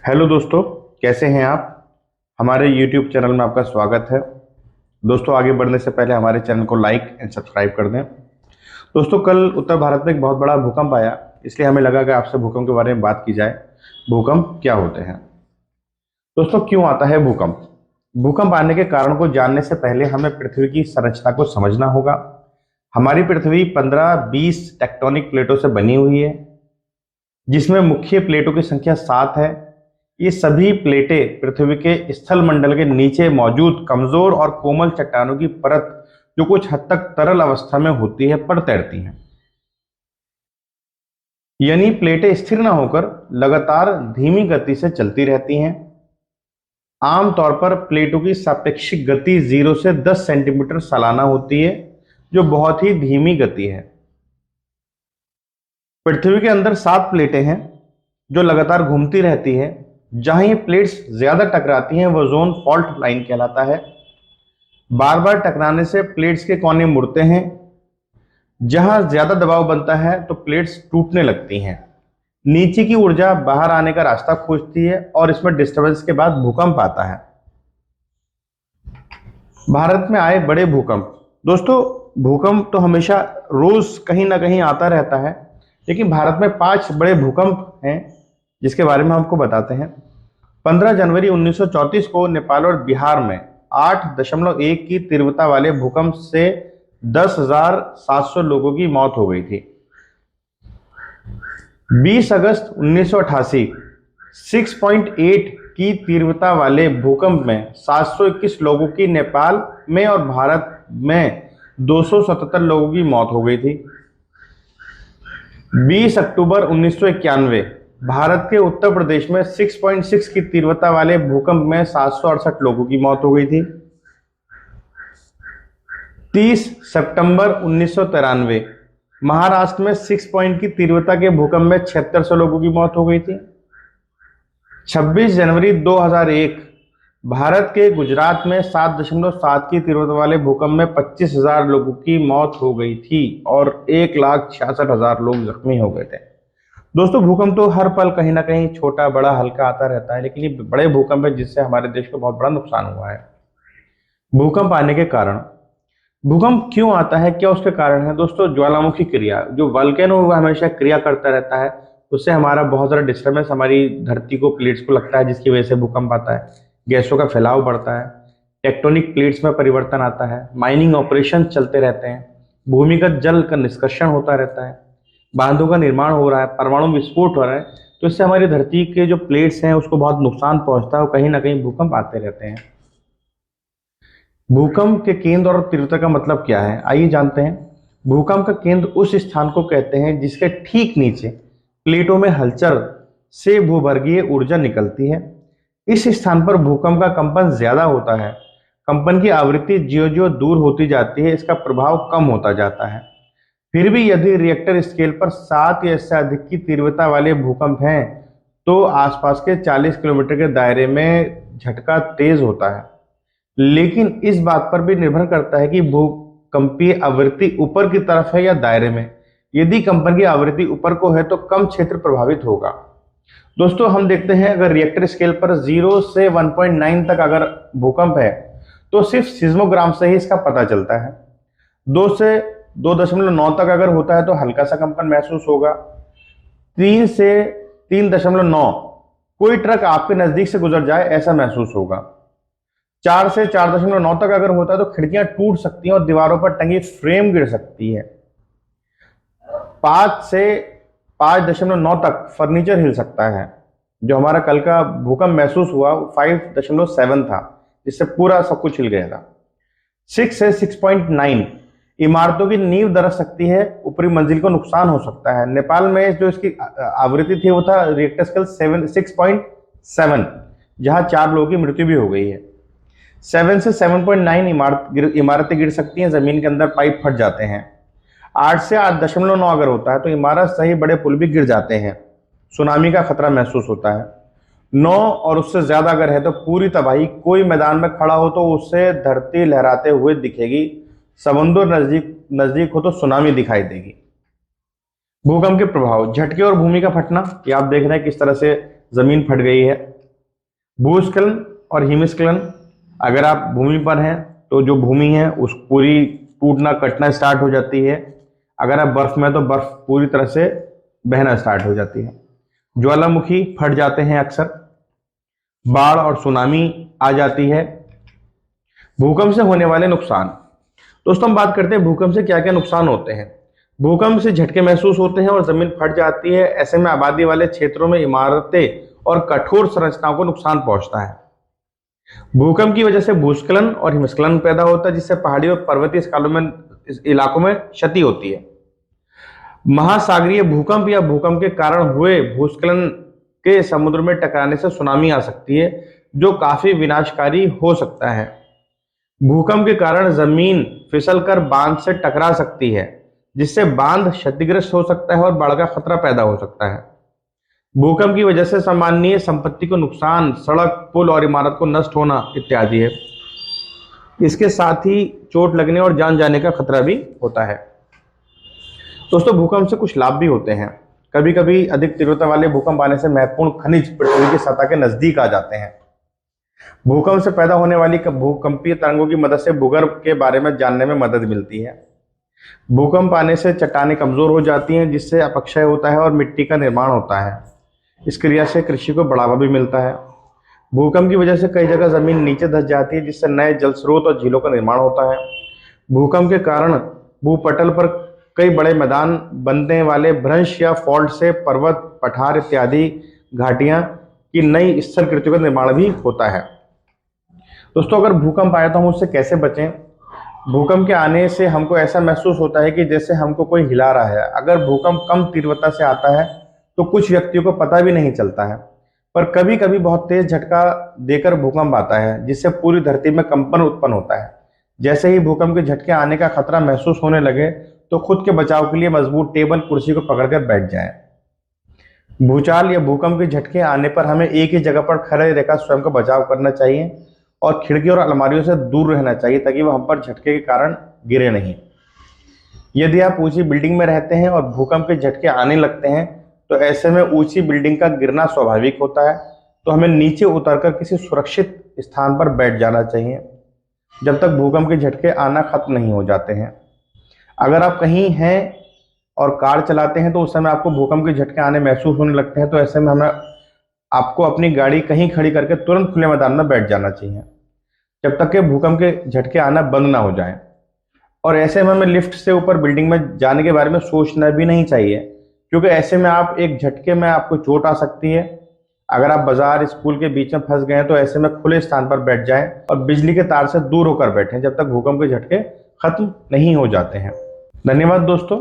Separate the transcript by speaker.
Speaker 1: Hello दोस्तों, कैसे हैं आप। हमारे YouTube चैनल में आपका स्वागत है। दोस्तों, आगे बढ़ने से पहले हमारे चैनल को लाइक एंड सब्सक्राइब कर दें। दोस्तों, कल उत्तर भारत में एक बहुत बड़ा भूकंप आया, इसलिए हमें लगा कि आपसे भूकंप के बारे में बात की जाए। भूकंप क्या होते हैं। दोस्तों, क्यों आता है भूकंप। भूकंप आने के कारण को जानने से पहले हमें पृथ्वी की संरचना को समझना होगा। हमारी पृथ्वी 15-20 टेक्टोनिक प्लेटों से बनी हुई है, जिसमें मुख्य प्लेटों की संख्या 7 है। ये सभी प्लेटें पृथ्वी के स्थल मंडल के नीचे मौजूद कमजोर और कोमल चट्टानों की परत, जो कुछ हद तक तरल अवस्था में होती है, पर तैरती हैं। यानी प्लेटें स्थिर न होकर लगातार धीमी गति से चलती रहती हैं। आमतौर पर प्लेटों की सापेक्षिक गति 0 से 10 सेंटीमीटर सालाना होती है, जो बहुत ही धीमी गति है। पृथ्वी के अंदर 7 प्लेटें हैं जो लगातार घूमती रहती है। जहां ये प्लेट्स ज्यादा टकराती हैं वह जोन फॉल्ट लाइन कहलाता है। बार बार टकराने से प्लेट्स के कोने मुड़ते हैं। जहां ज्यादा दबाव बनता है तो प्लेट्स टूटने लगती हैं। नीचे की ऊर्जा बाहर आने का रास्ता खोजती है और इसमें डिस्टरबेंस के बाद भूकंप आता है। भारत में आए बड़े भूकंप। दोस्तों, भूकंप तो हमेशा रोज कहीं ना कहीं आता रहता है, लेकिन भारत में 5 बड़े भूकंप हैं जिसके बारे में हम आपको बताते हैं। 15 जनवरी 1934 को नेपाल और बिहार में 8.1 की तीव्रता वाले भूकंप से 10,700 लोगों की मौत हो गई थी। 20 अगस्त 1988 6.8 की तीव्रता वाले भूकंप में 721 लोगों की नेपाल में और भारत में 277 लोगों की मौत हो गई थी। 20 अक्टूबर 1991 भारत के उत्तर प्रदेश में 6.6 की तीव्रता वाले भूकंप में 768 लोगों की मौत हो गई थी। 30 सितंबर 1993 महाराष्ट्र में 6 पॉइंट की तीव्रता के भूकंप में 7600 लोगों की मौत हो गई थी। 26 जनवरी 2001 भारत के गुजरात में 7.7 की तीव्रता वाले भूकंप में 25,000 लोगों की मौत हो गई थी और 1,66,000 लोग जख्मी हो गए थे। दोस्तों, भूकंप तो हर पल कहीं ना कहीं छोटा बड़ा हल्का आता रहता है, लेकिन ये बड़े भूकंप है जिससे हमारे देश को बहुत बड़ा नुकसान हुआ है। भूकंप आने के कारण। भूकंप क्यों आता है, क्या उसके कारण है। दोस्तों, ज्वालामुखी क्रिया, जो वल्केनो हुआ हमेशा क्रिया करता रहता है, उससे हमारा बहुत सारा डिस्टर्बेंस हमारी धरती को, प्लेट्स को लगता है, जिसकी वजह से भूकंप आता है। गैसों का फैलाव बढ़ता है, टेक्टोनिक प्लेट्स में परिवर्तन आता है, माइनिंग ऑपरेशन चलते रहते हैं, भूमिगत जल का निष्कर्षण होता रहता है, बांधों का निर्माण हो रहा है, परमाणु विस्फोट हो रहा है। तो इससे हमारी धरती के जो प्लेट्स हैं उसको बहुत नुकसान पहुंचता है और कहीं ना कहीं भूकंप आते रहते हैं। भूकंप के केंद्र और तीव्रता का मतलब क्या है, आइए जानते हैं। भूकंप का केंद्र उस स्थान को कहते हैं जिसके ठीक नीचे प्लेटों में हलचल से भूगर्भीय ऊर्जा निकलती है। इस स्थान पर भूकंप का कंपन ज्यादा होता है। कंपन की आवृत्ति ज्यो ज्यो दूर होती जाती है, इसका प्रभाव कम होता जाता है। फिर भी यदि रिएक्टर स्केल पर 7 या इससे अधिक की तीव्रता वाले भूकंप हैं तो आसपास के 40 किलोमीटर के दायरे में झटका तेज होता है। लेकिन इस बात पर भी निर्भर करता है कि भूकंपीय आवृत्ति ऊपर की तरफ है या दायरे में। यदि कंपन की आवृत्ति ऊपर को है तो कम क्षेत्र प्रभावित होगा। दोस्तों, हम देखते हैं अगर रिएक्टर स्केल पर 0 से 1.9 तक अगर भूकंप है तो सिर्फ सिज्मोग्राम से ही इसका पता चलता है। 2 से 2.9 तक अगर होता है तो हल्का सा कंपन महसूस होगा। 3 से 3.9 कोई ट्रक आपके नजदीक से गुजर जाए ऐसा महसूस होगा। 4 से 4.9 तक अगर होता है तो खिड़कियां टूट सकती हैं और दीवारों पर टंगी फ्रेम गिर सकती है। 5 से 5.9 तक फर्नीचर हिल सकता है। जो हमारा कल का भूकंप महसूस हुआ 5.7 था, जिससे पूरा सब कुछ हिल गया था। 6 से 6.9 इमारतों की नींव दरस सकती है, ऊपरी मंजिल को नुकसान हो सकता है। नेपाल में जो इसकी आवृत्ति थी वो था रिएक्टर स्केल 6.7, जहां 4 लोगों की मृत्यु भी हो गई है। 7 से 7.9 इमारतें गिर सकती हैं, जमीन के अंदर पाइप फट जाते हैं। 8 से 8.9 अगर होता है तो इमारत सही बड़े पुल भी गिर जाते हैं। सुनामी का खतरा महसूस होता है। 9 और उससे ज्यादा अगर है तो पूरी तबाही। कोई मैदान में खड़ा हो तो उससे धरती लहराते हुए दिखेगी। समुद्र नजदीक नजदीक हो तो सुनामी दिखाई देगी। भूकंप के प्रभाव, झटके और भूमि का फटना, ये आप देख रहे हैं किस तरह से जमीन फट गई है। भूस्खलन और हिमस्खलन, अगर आप भूमि पर हैं तो जो भूमि है उस पूरी टूटना कटना स्टार्ट हो जाती है। अगर आप बर्फ में हैं तो बर्फ पूरी तरह से बहना स्टार्ट हो जाती है। ज्वालामुखी फट जाते हैं अक्सर। बाढ़ और सुनामी आ जाती है। भूकंप से होने वाले नुकसान। दोस्तों हम बात करते हैं भूकंप से क्या क्या नुकसान होते हैं। भूकंप से झटके महसूस होते हैं और जमीन फट जाती है। ऐसे में आबादी वाले क्षेत्रों में इमारतें और कठोर संरचनाओं को नुकसान पहुंचता है। भूकंप की वजह से भूस्खलन और हिमस्खलन पैदा होता है, जिससे पहाड़ी और पर्वतीय इलाकों में क्षति होती है। महासागरीय भूकंप या भूकंप के कारण हुए भूस्खलन के समुद्र में टकराने से सुनामी आ सकती है, जो काफी विनाशकारी हो सकता है। भूकंप के कारण जमीन फिसलकर बांध से टकरा सकती है, जिससे बांध क्षतिग्रस्त हो सकता है और बाढ़ का खतरा पैदा हो सकता है। भूकंप की वजह से सामान्य संपत्ति को नुकसान, सड़क, पुल और इमारत को नष्ट होना इत्यादि है। इसके साथ ही चोट लगने और जान जाने का खतरा भी होता है। दोस्तों भूकंप से कुछ लाभ भी होते हैं। कभी कभी अधिक तीव्रता वाले भूकंप आने से महत्वपूर्ण खनिज पृथ्वी की सतह के नजदीक आ जाते हैं। भूकंप से पैदा होने वाली भूकंपीय तरंगों की मदद से भूगर्भ के बारे में जानने में मदद मिलती है। भूकंप आने से चट्टानें कमजोर हो जाती हैं, जिससे अपक्षय होता है और मिट्टी का निर्माण होता है। इस क्रिया से कृषि को बढ़ावा भी मिलता है। भूकंप की वजह से कई जगह जमीन नीचे धंस जाती है, जिससे नए जल स्रोत और झीलों का निर्माण होता है। भूकंप के कारण भूपटल पर कई बड़े मैदान बनने वाले भ्रंश या फॉल्ट से पर्वत, पठार इत्यादि घाटियां की नई स्थलकृतियों का निर्माण भी होता है। दोस्तों अगर भूकंप आया तो हम उससे कैसे बचें। भूकंप के आने से हमको ऐसा महसूस होता है कि जैसे हमको कोई हिला रहा है। अगर भूकंप कम तीव्रता से आता है तो कुछ व्यक्तियों को पता भी नहीं चलता है, पर कभी कभी बहुत तेज झटका देकर भूकंप आता है, जिससे पूरी धरती में कंपन उत्पन्न होता है। जैसे ही भूकंप के झटके आने का खतरा महसूस होने लगे तो खुद के बचाव के लिए मजबूत टेबल, कुर्सी को पकड़कर बैठ जाएं। भूचाल या भूकंप के झटके आने पर हमें एक ही जगह पर खड़े रहकर स्वयं का बचाव करना चाहिए और खिड़की और अलमारियों से दूर रहना चाहिए, ताकि वह हम पर झटके के कारण गिरे नहीं। यदि आप ऊंची बिल्डिंग में रहते हैं और भूकंप के झटके आने लगते हैं तो ऐसे में ऊंची बिल्डिंग का गिरना स्वाभाविक होता है, तो हमें नीचे उतरकर किसी सुरक्षित स्थान पर बैठ जाना चाहिए जब तक भूकंप के झटके आना खत्म नहीं हो जाते हैं। अगर आप कहीं हैं और कार चलाते हैं तो उस समय आपको भूकंप के झटके आने महसूस होने लगते हैं, तो ऐसे में हमें आपको अपनी गाड़ी कहीं खड़ी करके तुरंत खुले मैदान में बैठ जाना चाहिए जब तक कि भूकंप के झटके आना बंद ना हो जाए। और ऐसे में हमें लिफ्ट से ऊपर बिल्डिंग में जाने के बारे में सोचना भी नहीं चाहिए, क्योंकि ऐसे में आप एक झटके में आपको चोट आ सकती है। अगर आप बाजार, स्कूल के बीच में फंस गए हैं तो ऐसे में खुले स्थान पर बैठ जाएं और बिजली के तार से दूर होकर बैठें जब तक भूकंप के झटके खत्म नहीं हो जाते हैं। धन्यवाद दोस्तों।